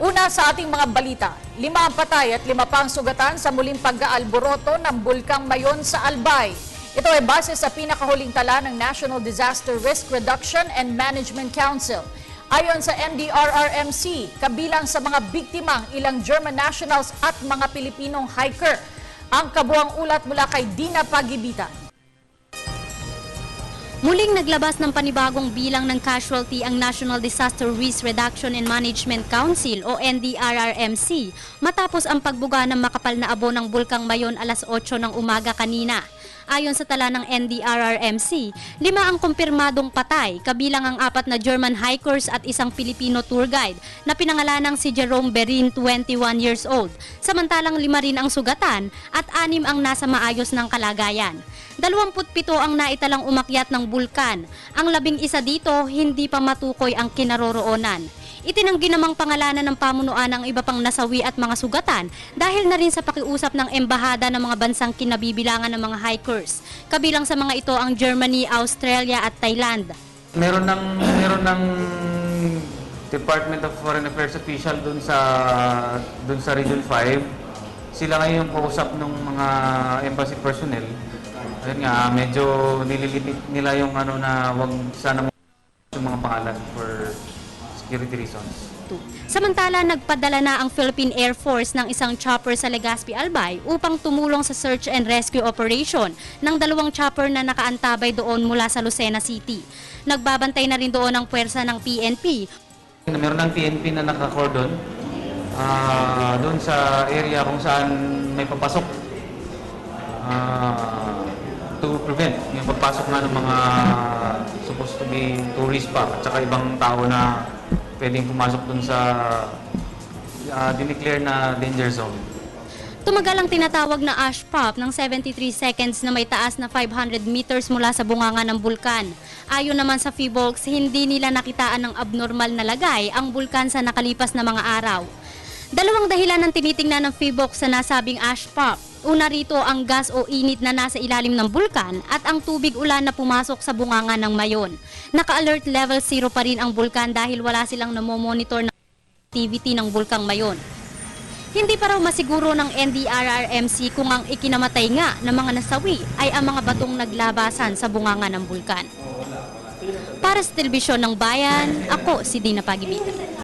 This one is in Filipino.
Una sa ating mga balita, 5 ang patay at 5 pa ang sugatan sa muling pag-aalboroto ng Bulkang Mayon sa Albay. Ito ay base sa pinakahuling tala ng National Disaster Risk Reduction and Management Council. Ayon sa NDRRMC, kabilang sa mga biktimang ilang German nationals at mga Pilipinong hiker. Ang kabuang ulat mula kay Dina Pagibitan. Muling naglabas ng panibagong bilang ng casualty ang National Disaster Risk Reduction and Management Council o NDRRMC matapos ang pagbuga ng makapal na abo ng Bulkang Mayon alas 8 ng umaga kanina. Ayon sa tala ng NDRRMC, 5 ang kumpirmadong patay, kabilang ang 4 na German hikers at isang Filipino tour guide na pinangalanang si Jerome Berin, 21 years old. Samantalang 5 rin ang sugatan at 6 ang nasa maayos ng kalagayan. 27 ang naitalang umakyat ng bulkan. Ang 11 dito hindi pa matukoy ang kinaroroonan. Itinanggi namang pangalanan ng pamunuan ang iba pang nasawi at mga sugatan dahil na rin sa pakiusap ng embahada ng mga bansang kinabibilangan ng mga hikers. Kabilang sa mga ito ang Germany, Australia at Thailand. Meron ng Department of Foreign Affairs official dun sa Region 5. Sila ngayon yung kausap ng mga embassy personnel. Ayun nga, medyo nililipit nila yung na wag sana yung mga pangalan for security reasons. Samantala, nagpadala na ang Philippine Air Force ng isang chopper sa Legazpi, Albay upang tumulong sa search and rescue operation ng 2 chopper na nakaantabay doon mula sa Lucena City. Nagbabantay na rin doon ang puwersa ng PNP. Meron ng PNP na naka-cordon doon sa area kung saan may papasok to prevent yung pagpasok nga ng mga supposed to be tourist pa at saka ibang tao na pwedeng pumasok dun sa dineclare na danger zone. Tumagal ang tinatawag na ash pop ng 73 seconds na may taas na 500 meters mula sa bunganga ng bulkan. Ayon naman sa PHIVOLCS, hindi nila nakitaan ng abnormal na lagay ang bulkan sa nakalipas na mga araw. 2 dahilan ang tinitingnan ng PHIVOLCS sa nasabing ash pop. Una rito ang gas o init na nasa ilalim ng bulkan at ang tubig ulan na pumasok sa bunganga ng Mayon. Naka-alert level 0 pa rin ang bulkan dahil wala silang namomonitor ng activity ng Bulkang Mayon. Hindi pa raw masiguro ng NDRRMC kung ang ikinamatay nga ng mga nasawi ay ang mga batong naglabasan sa bunganga ng bulkan. Para sa Telebisyon ng Bayan, ako si Dina Pagibitan.